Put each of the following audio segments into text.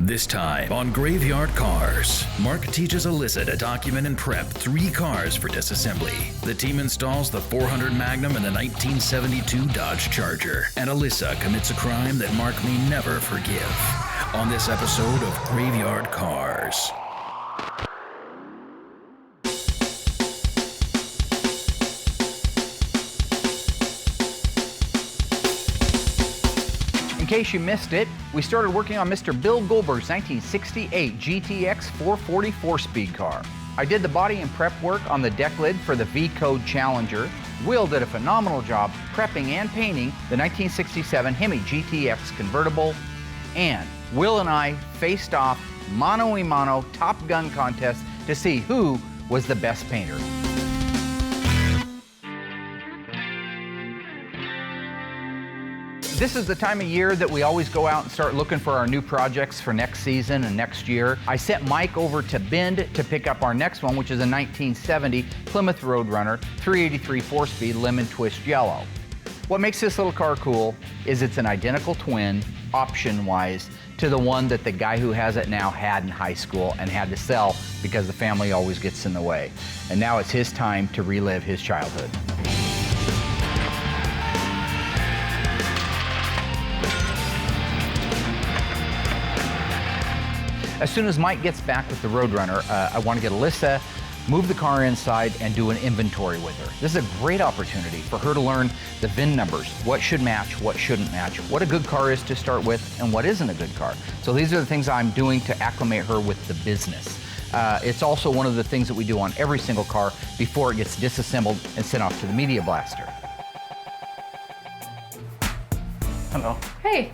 This time on Graveyard Cars, Mark teaches Alyssa to document and prep 3 cars for disassembly. The team installs the 400 Magnum and the 1972 Dodge Charger, and Alyssa commits a crime that Mark may never forgive. On this episode of Graveyard Cars. In case you missed it, we started working on Mr. Bill Goldberg's 1968 GTX 440 4-speed car. I did the body and prep work on the deck lid for the V-Code Challenger. Will did a phenomenal job prepping and painting the 1967 Hemi GTX convertible. And Will and I faced off mano-a-mano Top Gun contest to see who was the best painter. This is the time of year that we always go out and start looking for our new projects for next season and next year. I sent Mike over to Bend to pick up our next one, which is a 1970 Plymouth Roadrunner 383 4-speed lemon twist yellow. What makes this little car cool is it's an identical twin, option-wise, to the one that the guy who has it now had in high school and had to sell because the family always gets in the way. And now it's his time to relive his childhood. As soon as Mike gets back with the Roadrunner, I want to get Alyssa, move the car inside, and do an inventory with her. This is a great opportunity for her to learn the VIN numbers, what should match, what shouldn't match, what a good car is to start with, and what isn't a good car. So these are the things I'm doing to acclimate her with the business. It's also one of the things that we do on every single car before it gets disassembled and sent off to the media blaster. Hello. Hey.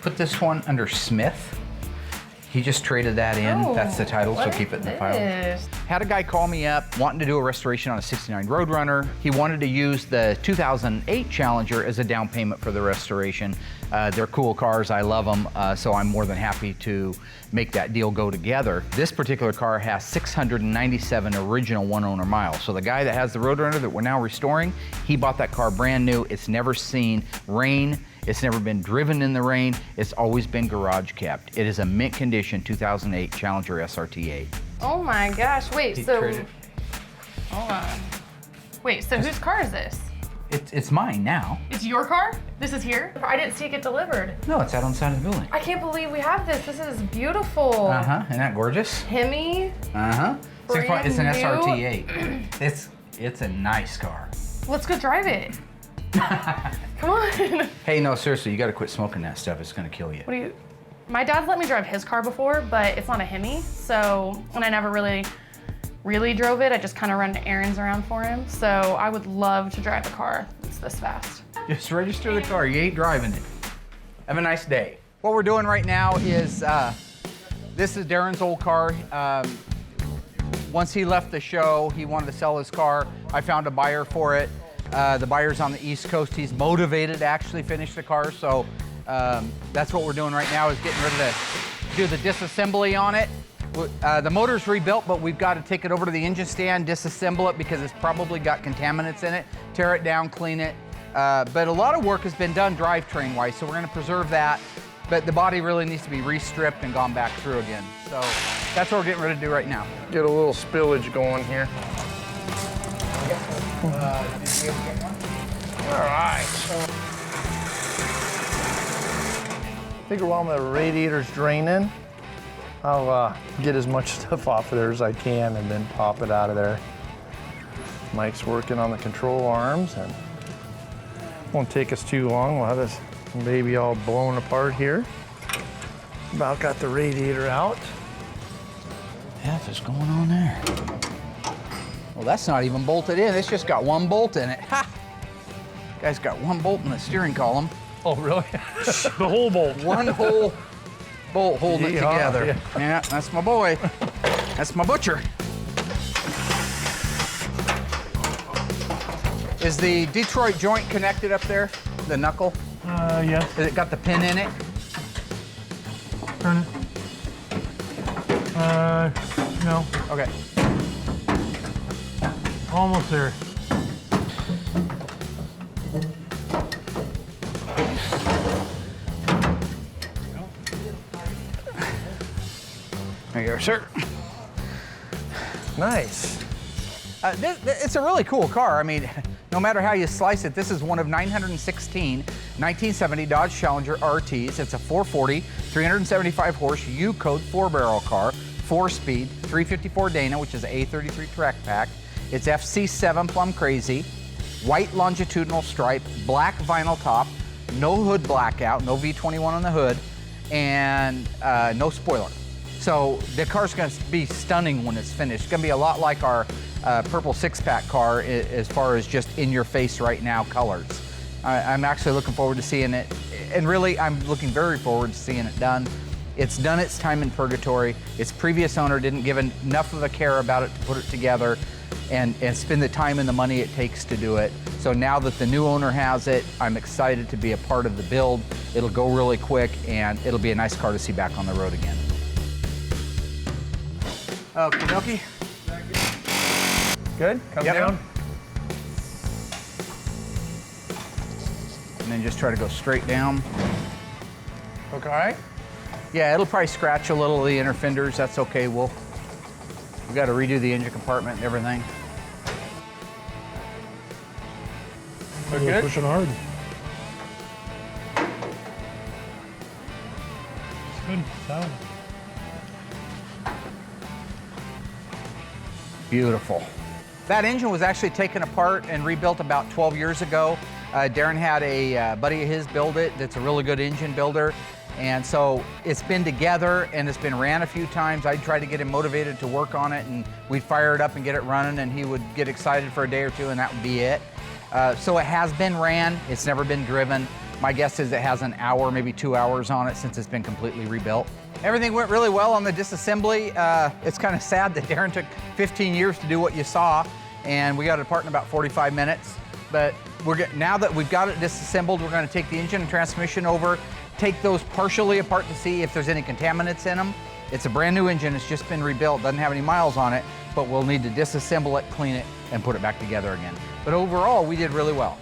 Put this one under Smith. He just traded that in. Oh, that's the title, so keep it in the file. Had a guy call me up wanting to do a restoration on a 69 Roadrunner. He wanted to use the 2008 Challenger as a down payment for the restoration. They're cool cars, I love them, so I'm more than happy to make that deal go together. This particular car has 697 original one-owner miles. So the guy that has the Roadrunner that we're now restoring, he bought that car brand new. It's never seen rain. It's never been driven in the rain. It's always been garage kept. It is a mint condition 2008 Challenger SRT8. Oh my gosh, wait, so, Traded. hold on. Wait, so whose car is this? It's mine now. It's your car? This is here? I didn't see it get delivered. No, it's out on the side of the building. I can't believe we have this. This is beautiful. Uh-huh, isn't that gorgeous? Hemi? Uh-huh. Brand It's an new. SRT8. It's a nice car. Let's go drive it. Come on. Hey, no, seriously, you gotta quit smoking that stuff. It's gonna kill you. What do you, my dad's let me drive his car before, but it's not a Hemi, so, and I never really drove it. I just kind of run errands around for him. So I would love to drive a car that's this fast. Just register the car, you ain't driving it. Have a nice day. What we're doing right now is, this is Darren's old car. Once he left the show, he wanted to sell his car. I found a buyer for it. The buyer's on the East Coast. He's motivated to actually finish the car, so that's what we're doing right now, is getting ready to do the disassembly on it. The motor's rebuilt, but we've got to take it over to the engine stand, disassemble it because it's probably got contaminants in it, tear it down, clean it. But a lot of work has been done drivetrain-wise, so we're going to preserve that. But the body really needs to be restripped and gone back through again. So that's what we're getting ready to do right now. Get a little spillage going here. Did you ever get one? All right. Figure while the radiator's draining, I'll get as much stuff off of there as I can and then pop it out of there. Mike's working on the control arms and won't take us too long. We'll have this baby all blown apart here. About got the radiator out. Yeah, what's going on there? Well, that's not even bolted in. It's just got one bolt in it. Ha! Guy's got one bolt in the steering column. Oh, really? The whole bolt. One whole bolt holding it together. Yeah. Yeah, that's my boy. That's my butcher. Is the Detroit joint connected up there? The knuckle? Yes. Has it got the pin in it? Turn it. No. Okay. Almost there. There you go, sir. Nice. It's a really cool car. I mean, no matter how you slice it, this is one of 916 1970 Dodge Challenger RTs. It's a 440, 375 horse U-code 4-barrel car, 4-speed, 354 Dana, which is an A33 track pack. It's FC7 Plum Crazy, white longitudinal stripe, black vinyl top, no hood blackout, no V21 on the hood, and no spoiler. So the car's gonna be stunning when it's finished. It's gonna be a lot like our purple 6-pack car as far as just in your face right now colors. I'm actually looking forward to seeing it, and really I'm looking very forward to seeing it done. It's done its time in purgatory. Its previous owner didn't give enough of a care about it to put it together and spend the time and the money it takes to do it. So now that the new owner has it, I'm excited to be a part of the build. It'll go really quick, and it'll be a nice car to see back on the road again. Okie dokie. Good? Come Yep. down. And then just try to go straight down. Okay. Yeah, it'll probably scratch a little of the inner fenders. That's okay. We've got to redo the engine compartment and everything. We're good? Pushing hard. It's good. Sound. Beautiful. That engine was actually taken apart and rebuilt about 12 years ago. Darren had a buddy of his build it that's a really good engine builder. And so it's been together and it's been ran a few times. I'd try to get him motivated to work on it, and we'd fire it up and get it running, and he would get excited for a day or two, and that would be it. So it has been ran. It's never been driven. My guess is it has an hour, maybe 2 hours on it since it's been completely rebuilt. Everything went really well on the disassembly. It's kind of sad that Darren took 15 years to do what you saw, and we got it apart in about 45 minutes. But now that we've got it disassembled, we're going to take the engine and transmission over, take those partially apart to see if there's any contaminants in them. It's a brand new engine. It's just been rebuilt. Doesn't have any miles on it, but we'll need to disassemble it, clean it, and put it back together again. But overall, we did really well.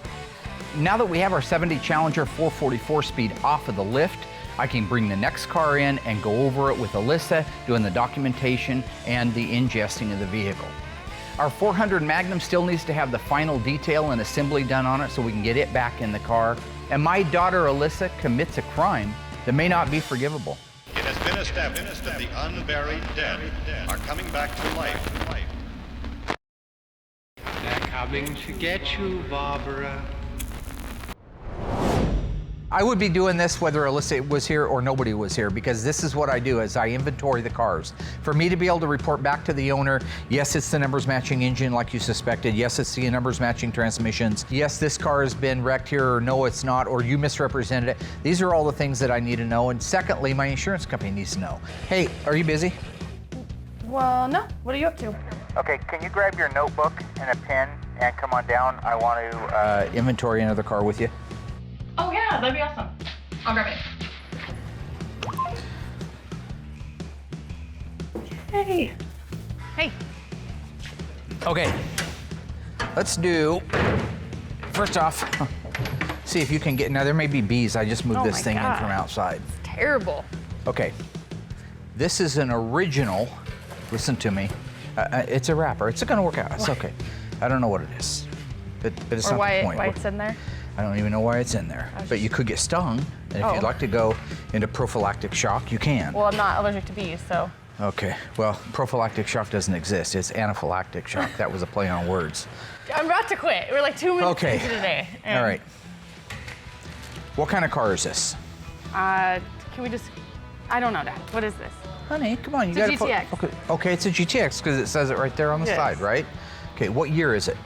Now that we have our 70 Challenger 444 speed off of the lift, I can bring the next car in and go over it with Alyssa, doing the documentation and the ingesting of the vehicle. Our 400 Magnum still needs to have the final detail and assembly done on it so we can get it back in the car. And my daughter Alyssa commits a crime that may not be forgivable. It has been established that the unburied dead are coming back to life. They're coming to get you, Barbara. I would be doing this whether Alyssa was here or nobody was here, because this is what I do is I inventory the cars. For me to be able to report back to the owner, yes, it's the numbers matching engine like you suspected. Yes, it's the numbers matching transmissions. Yes, this car has been wrecked here, or no, it's not, or you misrepresented it. These are all the things that I need to know. And secondly, my insurance company needs to know. Hey, are you busy? Well, no. What are you up to? Okay, can you grab your notebook and a pen and come on down? I want to inventory another car with you. Oh yeah, that'd be awesome. I'll grab it. Hey. Hey. Okay, let's do, first off, see if you can get, now there may be bees. I just moved Oh this my thing in God. from outside. It's terrible. Okay, this is an original, listen to me, it's a wrapper. It's gonna work out, it's okay. I don't know what it is, but it's Or not why the point. it's in there. I don't even know why it's in there, but you could get stung, and if you'd like to go into prophylactic shock, you can. Well, I'm not allergic to bees, so. Okay, well, prophylactic shock doesn't exist. It's anaphylactic shock. That was a play on words. I'm about to quit. We're like 2 minutes Okay. into the day. All right. What kind of car is this? Can we just, I don't know, Dad. What is this? Honey, come on, you It's a gotta GTX. put, okay, it's a GTX because it says it right there on the Yes. side, right? Okay, what year is it?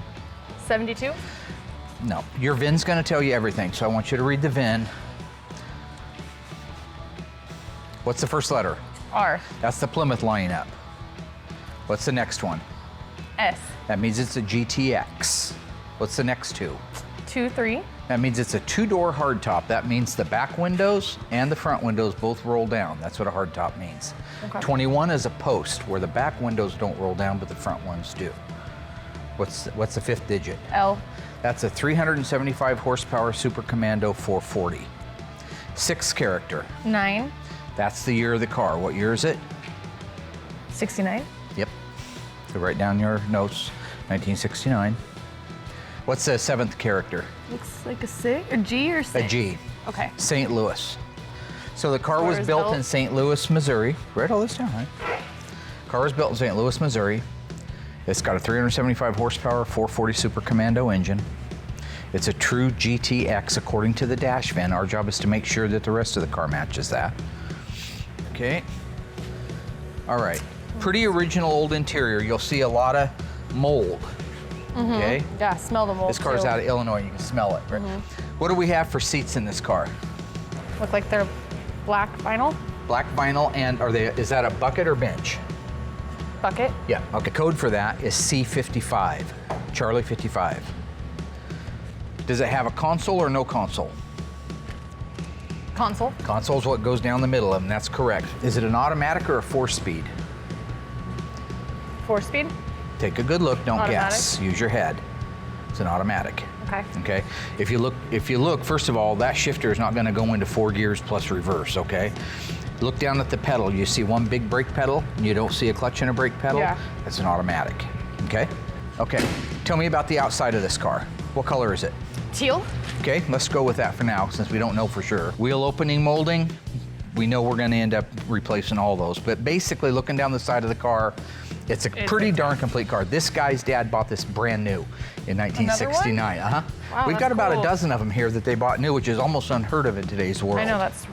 72? No, your VIN's gonna tell you everything, so I want you to read the VIN. What's the first letter? R. That's the Plymouth lineup. What's the next one? S. That means it's a GTX. What's the next two? 23. That means it's a two-door hardtop. That means the back windows and the front windows both roll down. That's what a hardtop means. Okay. 21 is a post, where the back windows don't roll down, but the front ones do. What's the fifth digit? L. That's a 375 horsepower Super Commando 440. Sixth character. 9. That's the year of the car. What year is it? 69. Yep. So write down your notes, 1969. What's the 7th character? Looks like a C or G or 6? A G. Okay. St. Louis. So the car was was built built? in St. Louis, Missouri. Write all this down, right? Car was built in St. Louis, Missouri. It's got a 375 horsepower, 440 Super Commando engine. It's a true GTX according to the dash VIN. Our job is to make sure that the rest of the car matches that. Okay. All right. Pretty original old interior. You'll see a lot of mold. Okay. Yeah, smell the mold. This car's too. out of Illinois. You can smell it. Right? What do we have for seats in this car? Look like they're black vinyl Black vinyl, and is that a bucket or bench? bucket. Yeah. Okay. Code for that is C55, Charlie 55. Does it have a console or no console? Console. Console's what goes down the middle of them. That's correct. Is it an automatic or a 4-speed? 4-speed. Take a good look. Don't Automatic. guess. Use your head. It's an automatic. Okay. Okay. If you look, first of all, that shifter is not going to go into 4 gears plus reverse. Okay. Look down at the pedal. You see one big brake pedal, and you don't see a clutch and a brake pedal. Yeah. That's an automatic. Okay. Okay. Tell me about the outside of this car. What color is it? Teal. Okay, let's go with that for now, since we don't know for sure. Wheel opening molding, we know we're gonna end up replacing all those. But basically, looking down the side of the car, it's a pretty darn complete car. This guy's dad bought this brand new in 1969. Wow, We've that's got about cool. a dozen of them here that they bought new, which is almost unheard of in today's world. I know, that's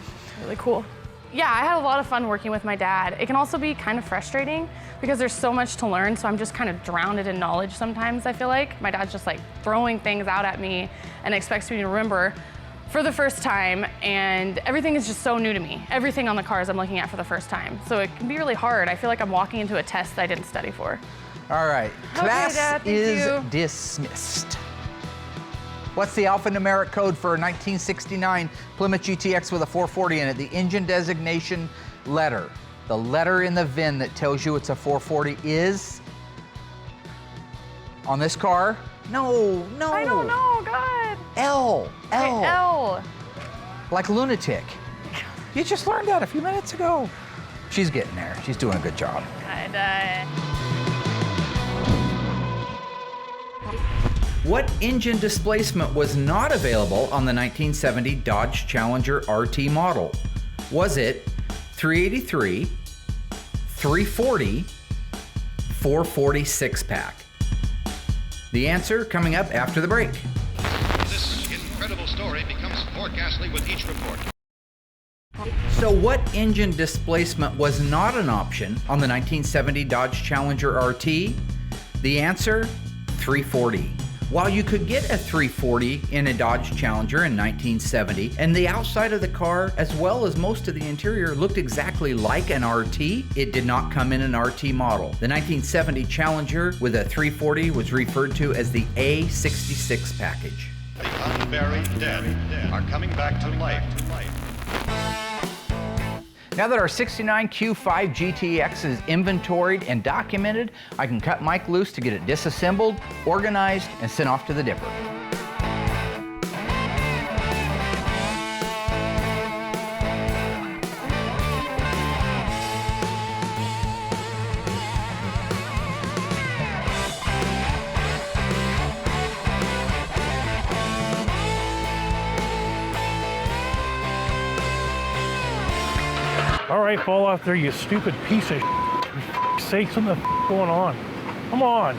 really cool. Yeah, I had a lot of fun working with my dad. It can also be kind of frustrating because there's so much to learn, so I'm just kind of drowned in knowledge sometimes, I feel like. My dad's just like throwing things out at me and expects me to remember for the first time, and everything is just so new to me. Everything on the cars I'm looking at for the first time. So it can be really hard. I feel like I'm walking into a test I didn't study for. All right, Okay, class Dad, thank is you. dismissed. What's the alphanumeric code for a 1969 Plymouth GTX with a 440 in it? The engine designation letter. The letter in the VIN that tells you it's a 440 is? On this car? No. I don't know, God. L. Okay, L. Like lunatic. You just learned that a few minutes ago. She's getting there. She's doing a good job. What engine displacement was not available on the 1970 Dodge Challenger RT model? Was it 383, 340, 440 6-pack? The answer coming up after the break. This incredible story becomes more ghastly with each report. So what engine displacement was not an option on the 1970 Dodge Challenger RT? The answer, 340. While you could get a 340 in a Dodge Challenger in 1970, and the outside of the car, as well as most of the interior, looked exactly like an RT, it did not come in an RT model. The 1970 Challenger with a 340 was referred to as the A66 package. The unburied dead are coming back to life. Now that our 69 Q5 GTX is inventoried and documented, I can cut Mike loose to get it disassembled, organized, and sent off to the dipper. All right, fall off there, you stupid piece of For sakes, what the going on? Come on.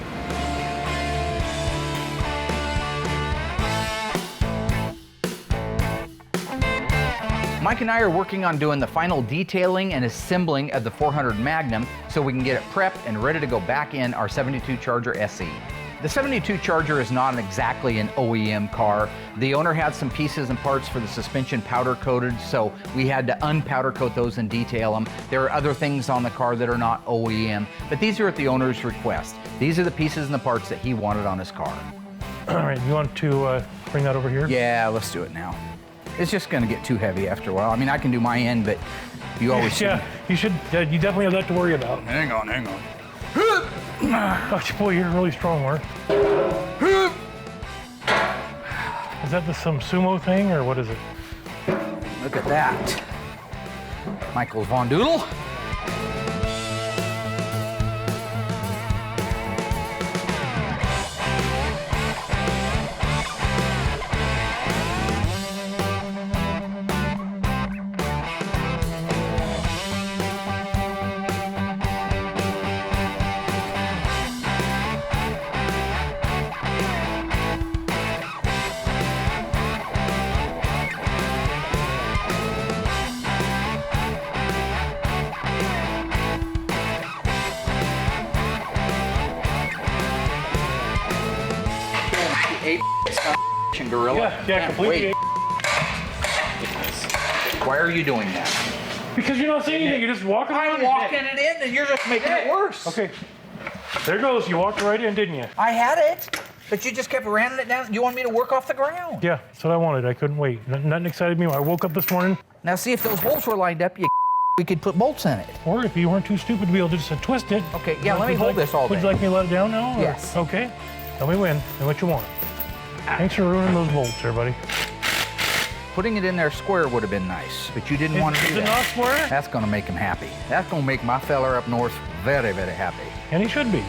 Mike and I are working on doing the final detailing and assembling of the 400 Magnum so we can get it prepped and ready to go back in our 72 Charger SE. The 72 Charger is not exactly an OEM car. The owner had some pieces and parts for the suspension powder coated, so we had to unpowder coat those and detail them. There are other things on the car that are not OEM, but these are at the owner's request. These are the pieces and the parts that he wanted on his car. All right, you want to bring that over here? Yeah, let's do it now. It's just gonna get too heavy after a while. I mean, I can do my end, but you always should. Yeah, you should. You definitely have that to worry about. Hang on. Oh, boy, you're really strong, Mark. Is that some sumo thing, or what is it? Look at that. Michael Von Doodle. Hey, gorilla. Yeah, completely. Wait. Why are you doing that? Because you're not saying anything, you're just walking around. I'm walking it in and you're just making it worse. Okay. There goes, you walked right in, didn't you? I had it, but you just kept ramming it down. You want me to work off the ground. Yeah, that's what I wanted. I couldn't wait. Nothing excited me when I woke up this morning. Now see if those bolts were lined up, we could put bolts in it. Or if you weren't too stupid to be able to just twist it. Okay, yeah, let me hold this all day. Would you like me to let it down now? Or? Yes. Okay. Tell me when and what you want. Thanks for ruining those bolts there, buddy. Putting it in there square would have been nice, but you didn't want to do Is it that. not square? That's going to make him happy. That's going to make my feller up north very, very happy. And he should be.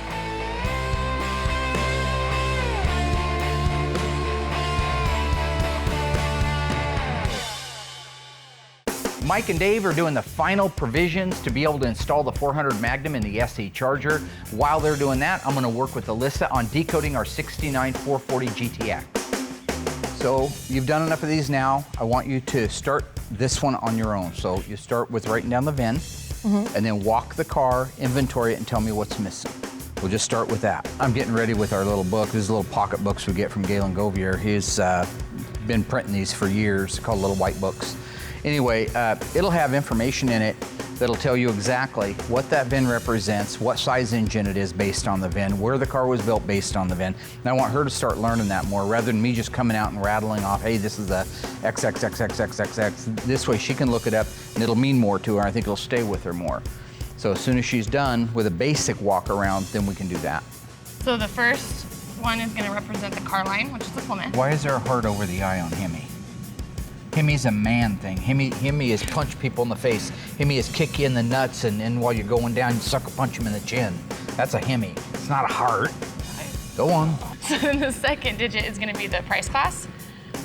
Mike and Dave are doing the final provisions to be able to install the 400 Magnum in the SE Charger. While they're doing that, I'm going to work with Alyssa on decoding our 69 440 GTX. So you've done enough of these now. I want you to start this one on your own. So you start with writing down the VIN, and then walk the car, inventory it, and tell me what's missing. We'll just start with that. I'm getting ready with our little book. These little pocket books we get from Galen Govier. He's been printing these for years, called little white books. Anyway, it'll have information in it that'll tell you exactly what that VIN represents, what size engine it is based on the VIN, where the car was built based on the VIN. And I want her to start learning that more rather than me just coming out and rattling off, hey, this is a XXXXXXX. This way she can look it up and it'll mean more to her. I think it'll stay with her more. So as soon as she's done with a basic walk around, then we can do that. So the first one is gonna represent the car line, which is the Pullman. Why is there a heart over the eye on Hemi? Hemi's a man thing. Hemi is punch people in the face. Hemi is kick you in the nuts, and then while you're going down, you sucker punch him in the chin. That's a Hemi. It's not a heart. Go on. So then the second digit is gonna be the price class,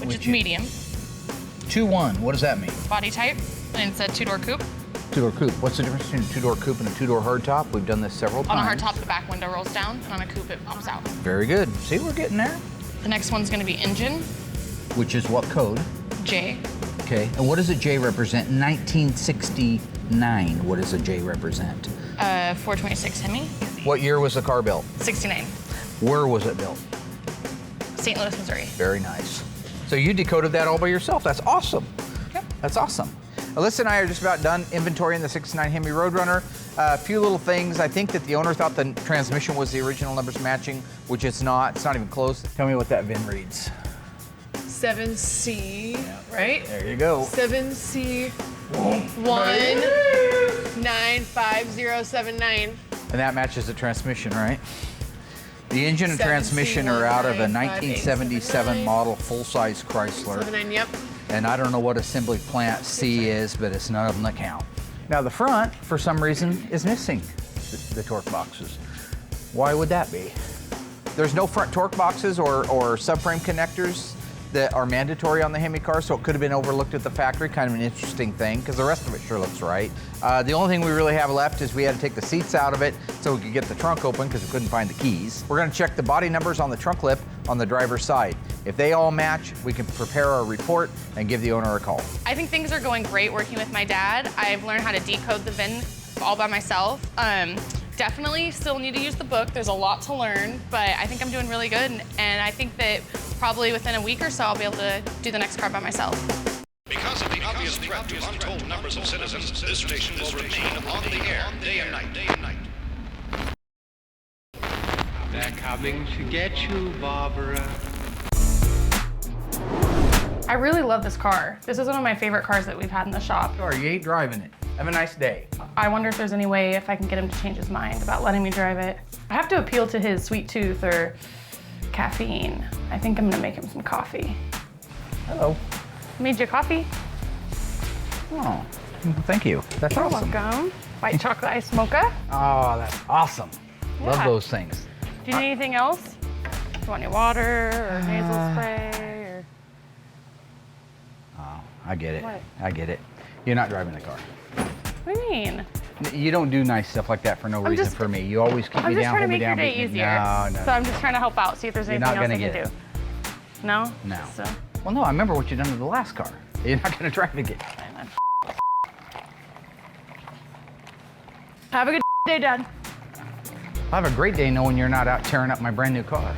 which is medium. 2-1, what does that mean? Body type, and it's a two-door coupe. Two-door coupe. What's the difference between a two-door coupe and a two-door hardtop? We've done this several times. On a hardtop, the back window rolls down, and on a coupe, it pops out. Very good. See, we're getting there. The next one's gonna be engine, Which is what code? J. Okay, and what does a J represent? 1969, what does a J represent? 426 Hemi, What year was the car built? 69, Where was it built? St. Louis, Missouri. Very nice. So you decoded that all by yourself. That's awesome. Yep. That's awesome. Alyssa and I are just about done inventorying the 69 Hemi Roadrunner. A few little things. I think that the owner thought the transmission was the original numbers matching, which it's not. It's not even close. Tell me what that VIN reads. 7C, right? There you go. 7C 195079. And that matches the transmission, right? The engine and 7C transmission are out of a 1957 1977 model full-size Chrysler. 79, yep. And I don't know what assembly plant C is, but it's none of them that count. Now the front, for some reason, is missing the torque boxes. Why would that be? There's no front torque boxes or subframe connectors that are mandatory on the Hemi car, so it could have been overlooked at the factory. Kind of an interesting thing, because the rest of it sure looks right. The only thing we really have left is we had to take the seats out of it so we could get the trunk open because we couldn't find the keys. We're gonna check the body numbers on the trunk lip on the driver's side. If they all match, we can prepare our report and give the owner a call. I think things are going great working with my dad. I've learned how to decode the VIN all by myself. Definitely still need to use the book. There's a lot to learn, but I think I'm doing really good. And I think that probably within a week or so, I'll be able to do the next car by myself. Because of the obvious threat to untold numbers of citizens, this station will remain on the air day and night. They're coming to get you, Barbara. I really love this car. This is one of my favorite cars that we've had in the shop. Sorry, you ain't driving it. Have a nice day. I wonder if there's any way if I can get him to change his mind about letting me drive it. I have to appeal to his sweet tooth or caffeine. I think I'm gonna make him some coffee. Hello. Made you coffee? Oh, thank you. That's You're awesome. welcome. White chocolate ice mocha. Oh, that's awesome. Love Yeah. those things. Do you need anything else? Do you want any water or nasal spray or? Oh, I get it. What? I get it. You're not driving the car. What do you mean? You don't do nice stuff like that for no reason just- for me. You always keep I'm me just down, trying to hold me make your down. day beat me- easier. No. So I'm just trying to help out, see if there's You're anything not else I gonna can get do. No? No. So, Well, no, I remember what you done to the last car. You're not gonna drive again. have a good day, Dad. I'll have a great day knowing you're not out tearing up my brand new car.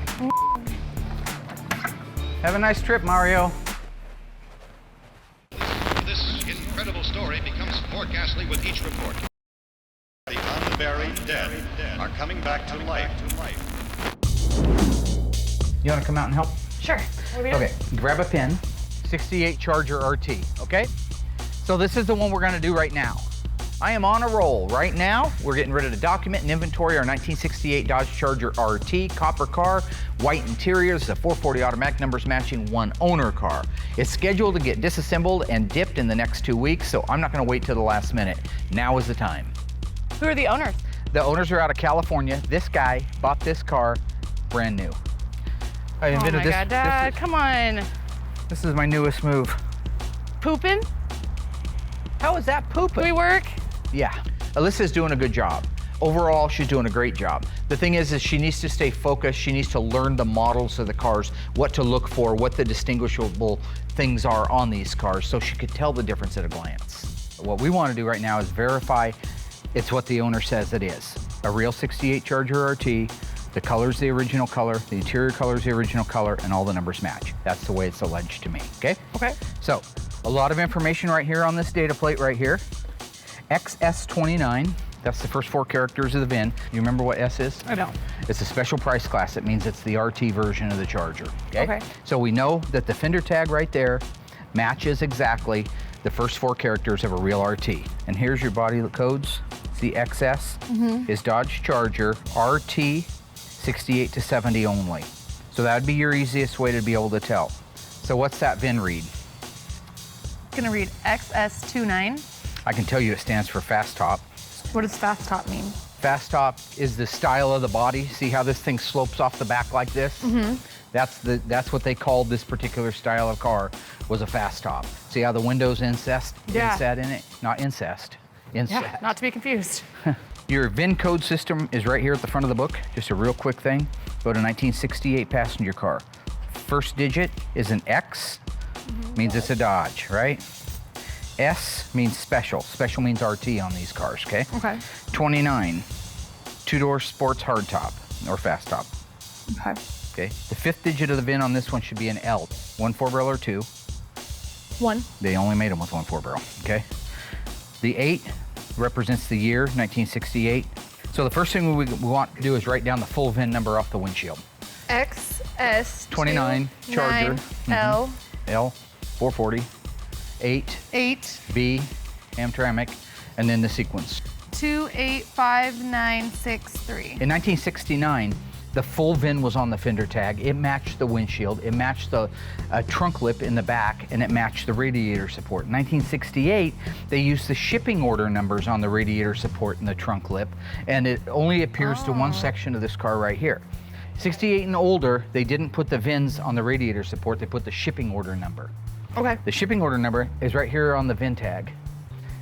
Have a nice trip, Mario. This incredible story becomes more ghastly with each report. The unburied dead are coming back to life. You want to come out and help? Sure. What are we doing? Okay, grab a pin, 68 Charger RT, okay? So this is the one we're gonna do right now. I am on a roll. Right now, we're getting rid of the document and inventory, our 1968 Dodge Charger RT, copper car, white interiors, the 440 automatic, numbers matching, one owner car. It's scheduled to get disassembled and dipped in the next 2 weeks, so I'm not gonna wait till the last minute. Now is the time. Who are the owners? The owners are out of California. This guy bought this car brand new. I Oh invented my this. God, Dad, come on. This is my newest move. Pooping? How is that pooping? Do we work? Yeah, Alyssa's doing a good job. Overall, she's doing a great job. The thing is she needs to stay focused. She needs to learn the models of the cars, what to look for, what the distinguishable things are on these cars, so she could tell the difference at a glance. What we want to do right now is verify it's what the owner says it is. A real 68 Charger RT, the color's the original color, the interior color's the original color, and all the numbers match. That's the way it's alleged to me, okay? Okay. So, a lot of information right here on this data plate right here. XS29, that's the first 4 characters of the VIN. You remember what S is? I don't. It's a special price class. It means it's the RT version of the Charger, okay? Okay. So we know that the fender tag right there matches exactly the first 4 characters of a real RT. And here's your body codes. The XS is Dodge Charger RT 68 to 70 only. So that would be your easiest way to be able to tell. So what's that VIN read? Gonna read XS29. I can tell you it stands for fast top. What does fast top mean? Fast top is the style of the body. See how this thing slopes off the back like this? That's what they called this particular style of car, was a fast top. See how the windows inset in it? Not incest. Inset. Yeah, not to be confused. Your VIN code system is right here at the front of the book. Just a real quick thing. Go to 1968 passenger car. First digit is an X, means it's a Dodge, right? S means special. Special means RT on these cars, okay? Okay. 29, 2-door sports hardtop or fast top, Okay. okay? The 5th digit of the VIN on this one should be an L. 1 4-barrel or 2. 1. They only made them with 1 4-barrel, okay? The 8 represents the year, 1968. So the first thing we want to do is write down the full VIN number off the windshield. XS 29 Charger, L L 440, 8 B Hamtramck, and then the sequence. 285963. In 1969, the full VIN was on the fender tag. It matched the windshield, it matched the trunk lip in the back, and it matched the radiator support. In 1968, they used the shipping order numbers on the radiator support and the trunk lip, and it only appears to one section of this car right here. 68 and older, they didn't put the VINs on the radiator support, they put the shipping order number. Okay. The shipping order number is right here on the VIN tag.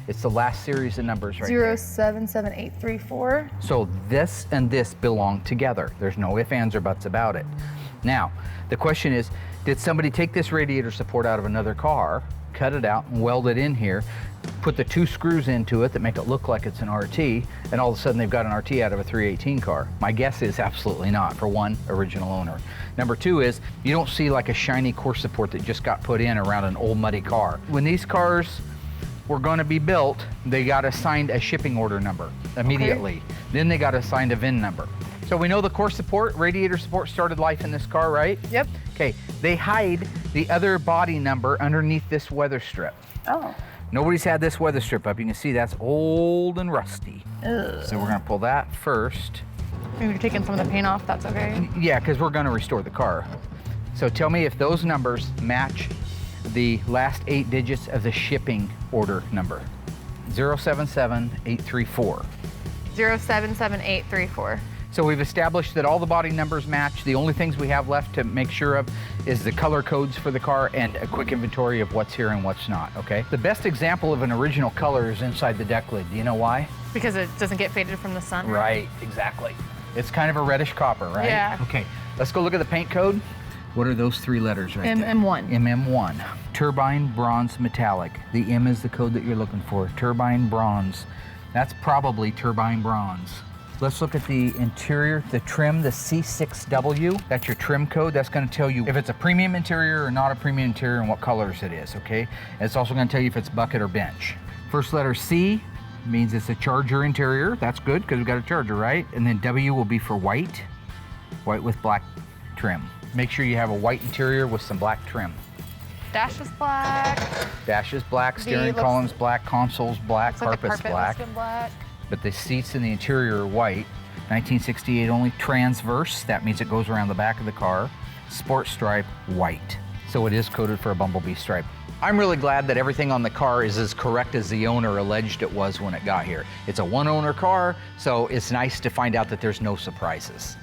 It's the last series of numbers right there. 077834. So this and this belong together. There's no ifs, ands, or buts about it. Now, the question is, did somebody take this radiator support out of another car, cut it out and weld it in here, put the 2 screws into it that make it look like it's an RT, and all of a sudden they've got an RT out of a 318 car? My guess is absolutely not, for one, original owner. Number 2 is, you don't see like a shiny core support that just got put in around an old muddy car. When these cars were going to be built, they got assigned a shipping order number immediately. Okay. Then they got assigned a VIN number. So we know the core support, radiator support started life in this car, right? Yep. Okay, they hide the other body number underneath this weather strip. Oh. Nobody's had this weather strip up. You can see that's old and rusty. Ugh. So we're gonna pull that first. Maybe you're taking some of the paint off, that's okay. Yeah, because we're gonna restore the car. So tell me if those numbers match the last 8 digits of the shipping order number. 077834. 077834. So we've established that all the body numbers match. The only things we have left to make sure of is the color codes for the car and a quick inventory of what's here and what's not, okay? The best example of an original color is inside the deck lid. Do you know why? Because it doesn't get faded from the sun. Right, exactly. It's kind of a reddish copper, right? Yeah. Okay, let's go look at the paint code. What are those 3 letters right there? MM1. MM1. Turbine bronze metallic. The M is the code that you're looking for. Turbine bronze. That's probably turbine bronze. Let's look at the interior, the trim, the C6W. That's your trim code. That's gonna tell you if it's a premium interior or not a premium interior and what colors it is, okay? And it's also gonna tell you if it's bucket or bench. First letter C means it's a Charger interior. That's good, because we've got a Charger, right? And then W will be for white, white with black trim. Make sure you have a white interior with some black trim. Dash is black. Dash is black, steering column's black, console's black, Looks like the carpet's carpet black. must have been black. But the seats in the interior are white. 1968 only, transverse. That means it goes around the back of the car. Sport stripe, white. So it is coded for a bumblebee stripe. I'm really glad that everything on the car is as correct as the owner alleged it was when it got here. It's a one-owner car, so it's nice to find out that there's no surprises.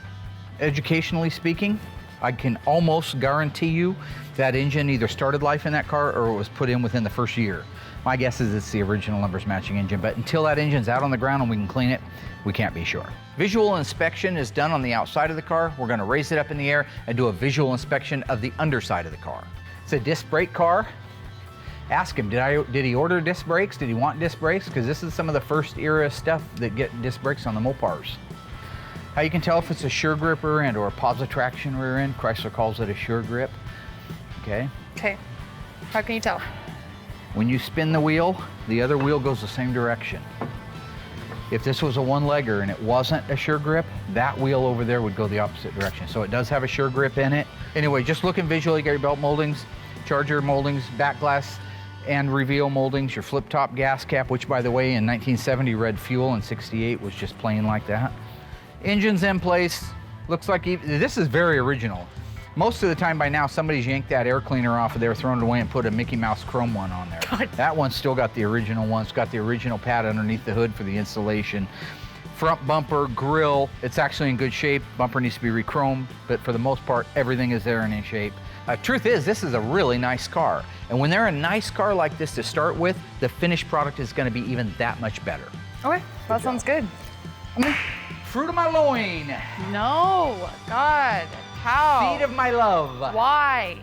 Educationally speaking, I can almost guarantee you that engine either started life in that car or it was put in within the first year. My guess is it's the original numbers matching engine, but until that engine's out on the ground and we can clean it, we can't be sure. Visual inspection is done on the outside of the car. We're gonna raise it up in the air and do a visual inspection of the underside of the car. It's a disc brake car. Ask him, did he order disc brakes? Did he want disc brakes? Because this is some of the first era stuff that get disc brakes on the Mopars. How you can tell if it's a sure grip rear end or a positive traction rear end. Chrysler calls it a sure grip. Okay. Okay. How can you tell? When you spin the wheel, the other wheel goes the same direction. If this was a one-legger and it wasn't a sure grip, that wheel over there would go the opposite direction. So it does have a sure grip in it. Anyway, just looking visually, you got your belt moldings, Charger moldings, back glass and reveal moldings, your flip-top gas cap, which by the way, in 1970 read fuel and 68 was just plain like that. Engine's in place. Looks like this is very original. Most of the time by now, somebody's yanked that air cleaner off of there, thrown it away, and put a Mickey Mouse chrome one on there. God. That one's still got the original one. It's got the original pad underneath the hood for the insulation. Front bumper, grille, it's actually in good shape. Bumper needs to be re-chromed, but for the most part, everything is there and in shape. Truth is, this is a really nice car. And when they're a nice car like this to start with, the finished product is gonna be even that much better. Okay, that sounds good. Fruit of my loin. No, God, how? Seed of my love. Why?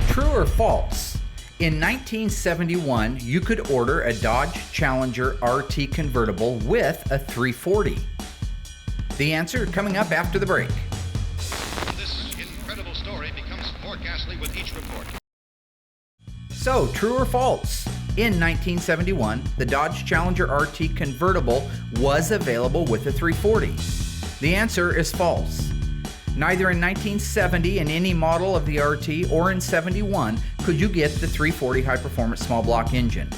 True or false? In 1971, you could order a Dodge Challenger RT convertible with a 340. The answer coming up after the break. This incredible story becomes more ghastly with each report. So, true or false? In 1971, the Dodge Challenger RT convertible was available with a 340. The answer is false. Neither in 1970 in any model of the RT or in 71 could you get the 340 high-performance small block engine.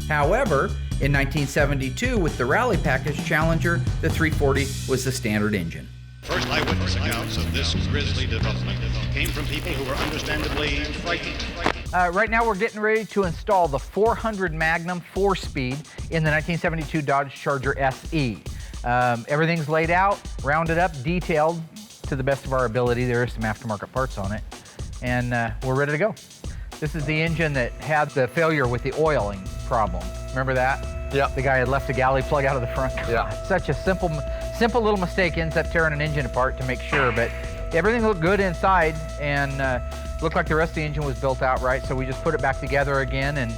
However, in 1972 with the Rally Package Challenger, the 340 was the standard engine. First eyewitness accounts of this grisly development came from people who were understandably frightened. Right now we're getting ready to install the 400 Magnum 4-speed in the 1972 Dodge Charger SE. Everything's laid out, rounded up, detailed to the best of our ability. There is some aftermarket parts on it, and we're ready to go. This is the engine that had the failure with the oiling problem. Remember that? Yeah. The guy had left a galley plug out of the front. Yeah. Such a simple little mistake ends up tearing an engine apart to make sure, but everything looked good inside and looked like the rest of the engine was built out right, so we just put it back together again and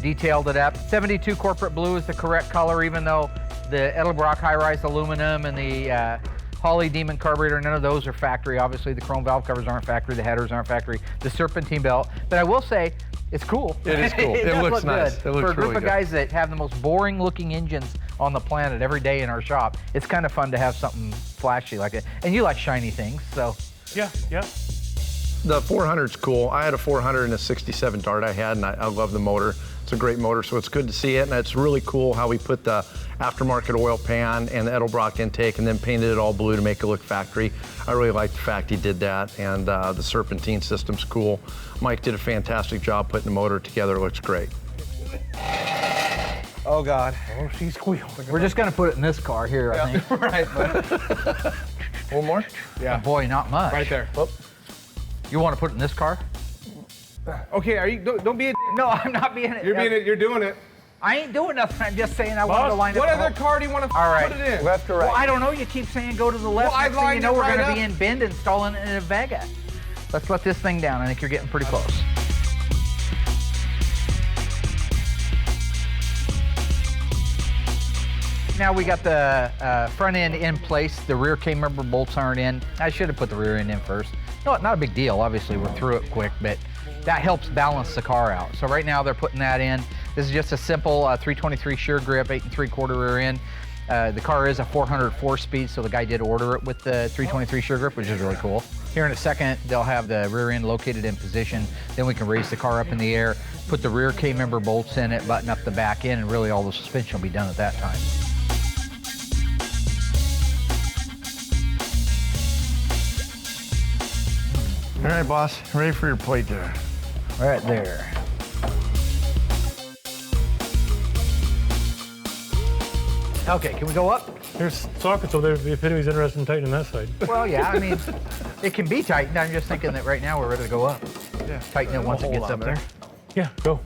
detailed it up. 72 corporate blue is the correct color, even though the Edelbrock high-rise aluminum and the Holley Demon carburetor, none of those are factory. Obviously, the chrome valve covers aren't factory, the headers aren't factory, the serpentine belt. But I will say, it's cool. It is cool. It looks look nice. good. It looks For a group really of good. guys that have the most boring looking engines on the planet every day in our shop, it's kind of fun to have something flashy like it. And you like shiny things, so. Yeah, yeah. The 400's cool. I had a 400 and a 67 Dart I had, and I love the motor. It's a great motor, so it's good to see it, and it's really cool how we put the aftermarket oil pan and the Edelbrock intake and then painted it all blue to make it look factory. I really like the fact he did that, and the serpentine system's cool. Mike did a fantastic job putting the motor together. It looks great. Oh God. Oh, she squealed. We're just gonna put it in this car here, I think. Right, bud. One more? Yeah. Boy, not much. Right there. You want to put it in this car? Okay, are you? Don't be a. No, I'm not being it. You're being it. You're doing it. I ain't doing nothing. I'm just saying I want to line What up. other car do you want to All right. put it in? Left or right? Well, I don't know. You keep saying go to the left. Well, I Next thing you lined know, it we're right going to be up. in Bend installing it in a Vega. Let's let this thing down. I think you're getting pretty close. now we got the front end in place. The rear K-member bolts aren't in. I should have put the rear end in first. No, not a big deal. Obviously, we're through it quick, but that helps balance the car out. So right now they're putting that in. This is just a simple 323 sure grip, 8 3/4 rear end. The car is a 404 speed, so the guy did order it with the 323 sure grip, which is really cool. Here in a second, they'll have the rear end located in position. Then we can raise the car up in the air, put the rear K-member bolts in it, button up the back end, and really all the suspension will be done at that time. All right, boss, ready for your plate there. Right there. Okay, can we go up? There's sockets over there if anybody's interested in tightening that side. Well, yeah, I mean, it can be tightened. I'm just thinking that right now we're ready to go up. Yeah. Tighten it once it gets up there. Yeah, go.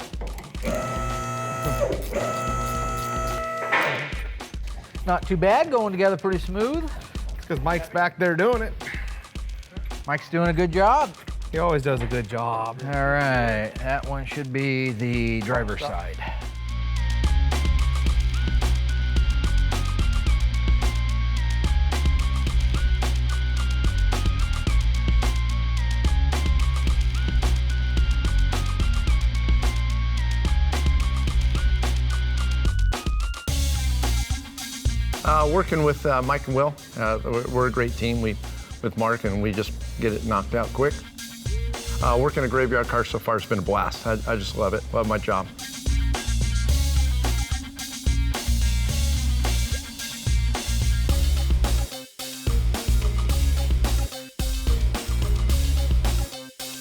Not too bad, going together pretty smooth. It's because Mike's back there doing it. Mike's doing a good job. He always does a good job. All right, that one should be the driver's side. Working with Mike and Will, we're a great team. With Mark, and we just get it knocked out quick. Working a graveyard car so far has been a blast. I just love it, love my job.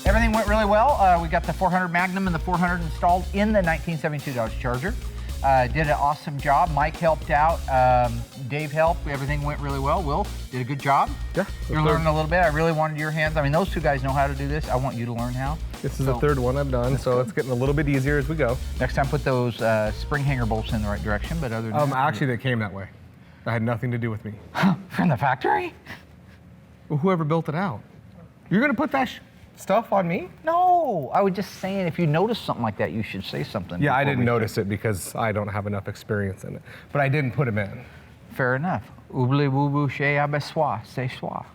Everything went really well. We got the 400 Magnum and the 400 installed in the 1972 Dodge Charger. Did an awesome job. Mike helped out. Dave helped. Everything went really well. Will did a good job. Yeah. You're learning a little bit. I really wanted your hands. I mean, those two guys know how to do this. I want you to learn how. This is the third one I've done, so it's getting a little bit easier as we go. Next time, put those spring hanger bolts in the right direction. But other than that, Actually, they came that way. That had nothing to do with me. from the factory? Well, whoever built it out. You're gonna put that stuff on me? No, I was just saying if you notice something like that, you should say something. Yeah, I before didn't we notice it because I don't have enough experience in it. But I didn't put them in. Fair enough. Oublie boo boo chez abesois, c'est soir.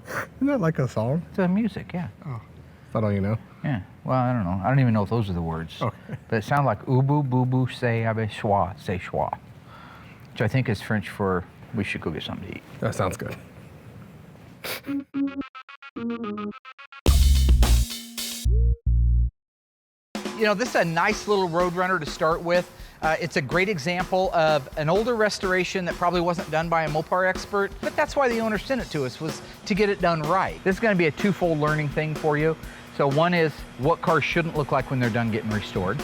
Isn't that like a song? It's music, yeah. Oh, is that all you know? Yeah. Well, I don't know. I don't even know if those are the words. Okay. But it sounds like ubu boo boo c'est abesois, c'est soir, which I think is French for we should go get something to eat. That sounds good. You know, this is a nice little Roadrunner to start with. It's a great example of an older restoration that probably wasn't done by a Mopar expert, but that's why the owner sent it to us, was to get it done right. This is going to be a twofold learning thing for you. So one is what cars shouldn't look like when they're done getting restored.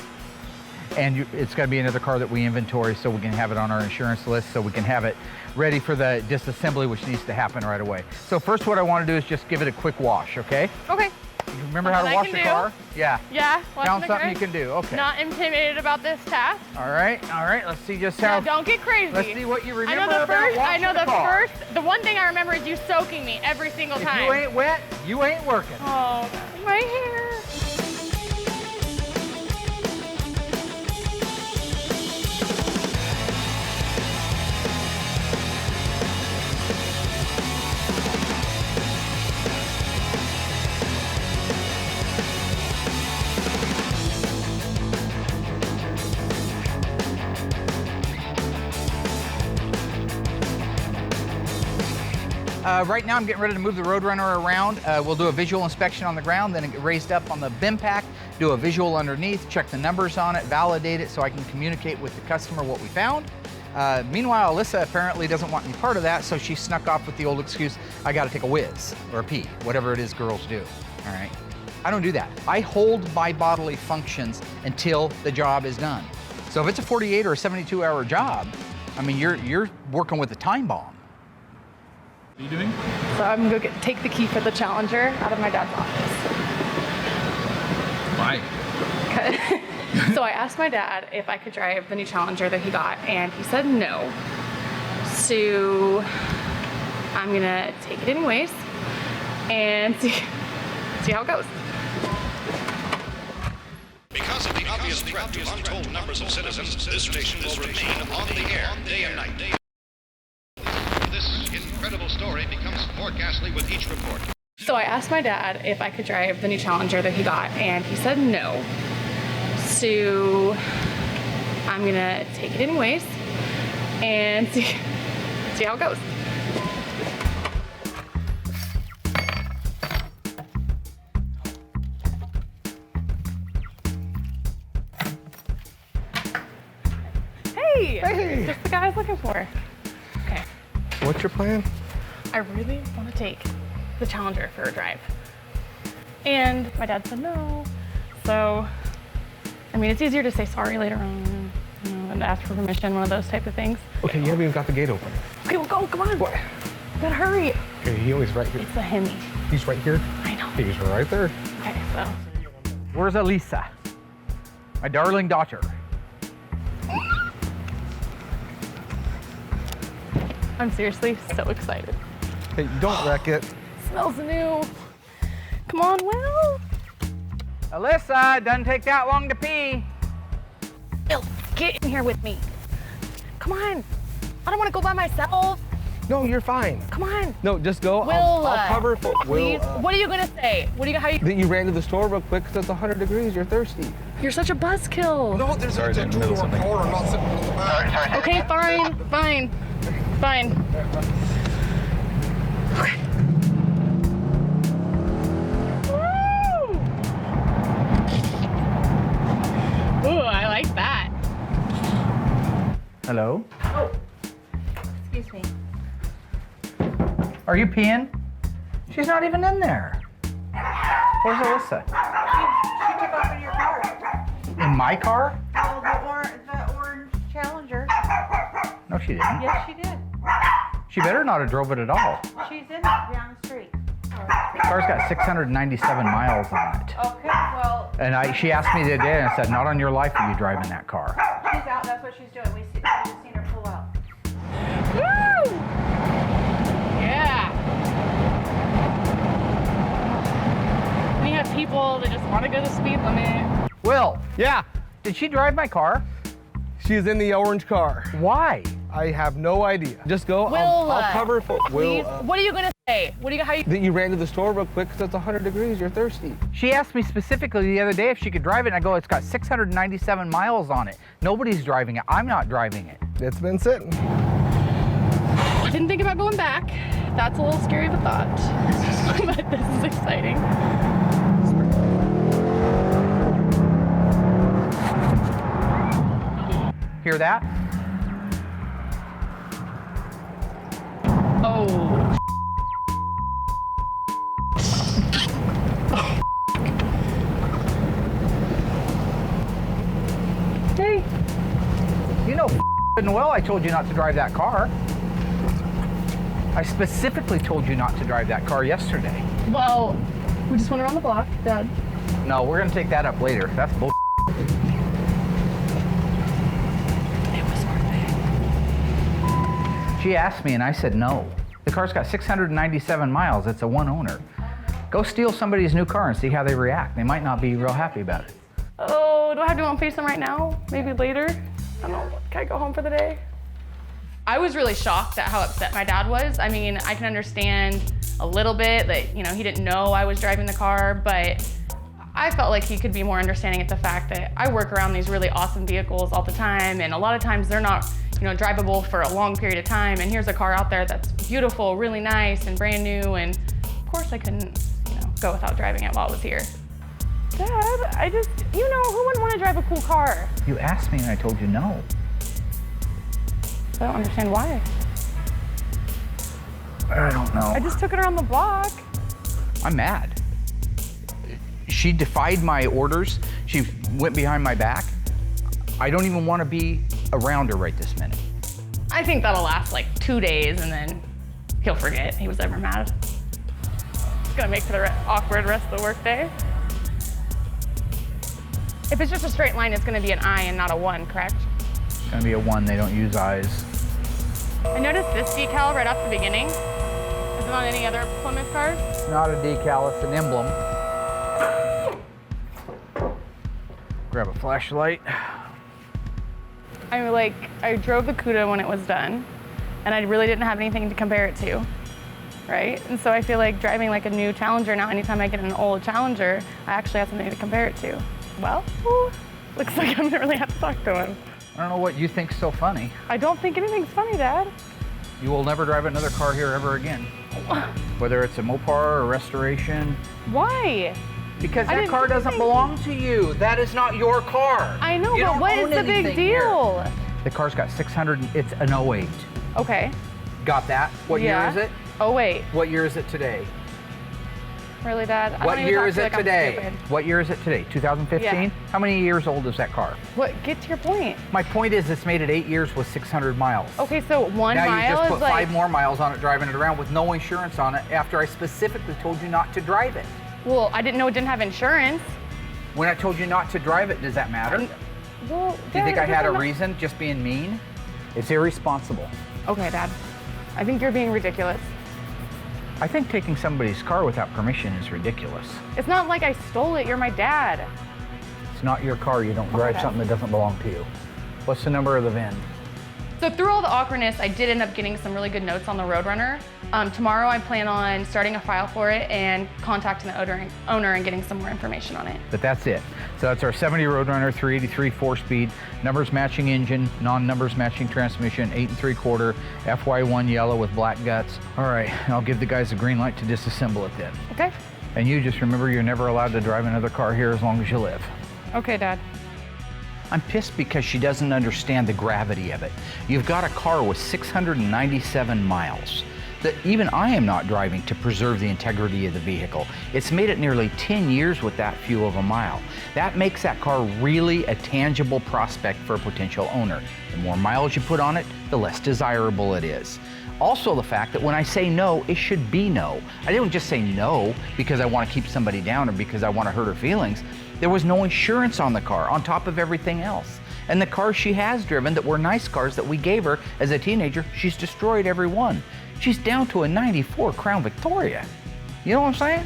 And it's going to be another car that we inventory so we can have it on our insurance list, so we can have it ready for the disassembly, which needs to happen right away. So first what I want to do is just give it a quick wash, okay? Okay. You remember how to wash a car? Yeah. Yeah. Found something you can do, okay. Not intimidated about this task. All right, let's see just how. Now, don't get crazy. Let's see what you remember I know the about first. I washing know the car. The one thing I remember is you soaking me every single time. If you ain't wet, you ain't working. Oh, my hair. Right now I'm getting ready to move the Roadrunner around. We'll do a visual inspection on the ground, then get raised up on the BIM pack, do a visual underneath, check the numbers on it, validate it so I can communicate with the customer what we found. Meanwhile, Alyssa apparently doesn't want any part of that, so she snuck off with the old excuse, I gotta take a whiz or a pee, whatever it is girls do, all right? I don't do that. I hold my bodily functions until the job is done. So if it's a 48 or a 72-hour job, I mean, you're working with a time bomb. What are you doing? So I'm gonna take the key for the Challenger out of my dad's office. Why? So I asked my dad if I could drive the new Challenger that he got, and he said no. So I'm gonna take it anyways and see how it goes. Because of the obvious obvious threat to untold numbers of citizens, this station will remain on the air day and night. This incredible story becomes more ghastly with each report. So I asked my dad if I could drive the new Challenger that he got, and he said no. So I'm gonna take it anyways and see how it goes. Hey! Just the guy I was looking for. Okay. What's your plan? I really want to take the Challenger for a drive. And my dad said no. So, I mean, it's easier to say sorry later on, you know, and ask for permission, one of those type of things. Okay, you haven't even got the gate open. Okay, we'll go, come on. What? We gotta hurry. Okay, he always right here. It's a Hemi. He's right here. I know. He's right there. Okay, so. Where's Alyssa? My darling daughter. I'm seriously so excited. Hey, don't wreck it. Smells new. Come on, Will. Alyssa, it doesn't take that long to pee. Will, get in here with me. Come on. I don't want to go by myself. No, you're fine. Come on. No, just go. Will, I'll cover for please. What are you gonna say? How you? That you ran to the store real quick because it's 100 degrees. You're thirsty. You're such a buzzkill. No, there's a two-door car. I'm not sitting in the back. Okay, fine. Okay. Woo! Ooh, I like that. Hello? Oh, excuse me. Are you peeing? She's not even in there. Where's Alyssa? She took off in your car. In my car? Oh, the orange Challenger. No, she didn't. Yes, she did. She better not have drove it at all. She's in it down the street. The car's got 697 miles on it. Okay, well, And she asked me the other day, and I said, not on your life are you driving that car. she's out. That's what she's doing. We just seen her pull out. Woo! Yeah. We have people that just want to go the speed limit. Will, Yeah, did she drive my car? she's in the orange car. Why? I have no idea. Just go. Will, I'll cover for please. What are you gonna say? How you? That you ran to the store real quick because it's 100 degrees. You're thirsty. She asked me specifically the other day if she could drive it, and I go, it's got 697 miles on it. Nobody's driving it. I'm not driving it. It's been sitting. I didn't think about going back. That's a little scary of a thought, but this is exciting. Hear that? Oh. Hey, you know well I told you not to drive that car. I specifically told you not to drive that car yesterday. Well, we just went around the block, Dad. No, we're gonna take that up later. That's bull. It was worth it. She asked me and I said no. The car's got 697 miles. It's a one owner. Go steal somebody's new car and see how they react. They might not be real happy about it. Oh, do I have to go on FaceTime right now? Maybe later? I don't know. Can I go home for the day? I was really shocked at how upset my dad was. I mean, I can understand a little bit that, you know, he didn't know I was driving the car, but I felt like he could be more understanding at the fact that I work around these really awesome vehicles all the time, and a lot of times they're not, you know, drivable for a long period of time, and here's a car out there that's beautiful, really nice, and brand new, and of course I couldn't, you know, go without driving it while it was here. Dad, I just, you know, who wouldn't want to drive a cool car? You asked me and I told you no. I don't understand why. I don't know. I just took it around the block. I'm mad. She defied my orders. She went behind my back. I don't even want to be around her right this minute. I think that'll last like 2 days and then he'll forget he was ever mad. It's gonna make for the awkward rest of the workday. If it's just a straight line, it's gonna be an I and not a 1, correct? It's gonna be a 1, they don't use eyes. I noticed this decal right off the beginning. Is it on any other Plymouth cars? It's not a decal, it's an emblem. Grab a flashlight. I drove the Cuda when it was done, and I really didn't have anything to compare it to, right? And so I feel like driving like a new Challenger now, anytime I get an old Challenger, I actually have something to compare it to. Well, looks like I'm gonna really have to talk to him. I don't know what you think's so funny. I don't think anything's funny, Dad. You will never drive another car here ever again. Whether it's a Mopar or restoration. Why? Because that car doesn't belong to you. That is not your car. I know, You but don't what is own the big anything deal? here. The car's got 600, it's an 08. Okay. Got that? What year is it? Oh, wait. What year is it today? Really, Dad? I What don't even year talk is to you it like I'm today? stupid. What year is it today? 2015? Yeah. How many years old is that car? What? Get to your point. My point is it's made it 8 years with 600 miles. Okay, so one now mile you just is put like 5 more miles on it driving it around with no insurance on it after I specifically told you not to drive it. Well, I didn't know it didn't have insurance. When I told you not to drive it, does that matter? Well, Do you think I had a reason? reason just being mean? It's irresponsible. Okay, Dad. I think you're being ridiculous. I think taking somebody's car without permission is ridiculous. It's not like I stole it. You're my dad. It's not your car. You don't drive something that doesn't belong to you. What's the number of the VIN? So through all the awkwardness, I did end up getting some really good notes on the Roadrunner. Tomorrow I plan on starting a file for it and contacting the owner and getting some more information on it. But that's it. So that's our 70 Roadrunner, 383 4-speed, numbers matching engine, non-numbers matching transmission, 8 3/4, FY1 yellow with black guts. All right, I'll give the guys the green light to disassemble it then. Okay. And you just remember you're never allowed to drive another car here as long as you live. Okay, Dad. I'm pissed because she doesn't understand the gravity of it. You've got a car with 697 miles that even I am not driving to preserve the integrity of the vehicle. It's made it nearly 10 years with that few of a mile. That makes that car really a tangible prospect for a potential owner. The more miles you put on it, the less desirable it is. Also the fact that when I say no, it should be no. I don't just say no because I want to keep somebody down or because I want to hurt her feelings. There was no insurance on the car on top of everything else. And the cars she has driven that were nice cars that we gave her as a teenager, she's destroyed every one. She's down to a 94 Crown Victoria. You know what I'm saying?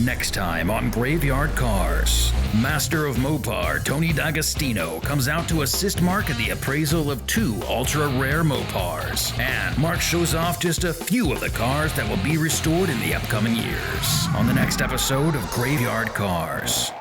Next time on Graveyard Cars, Master of Mopar Tony D'Agostino comes out to assist Mark in the appraisal of 2 ultra-rare Mopars. And Mark shows off just a few of the cars that will be restored in the upcoming years on the next episode of Graveyard Cars.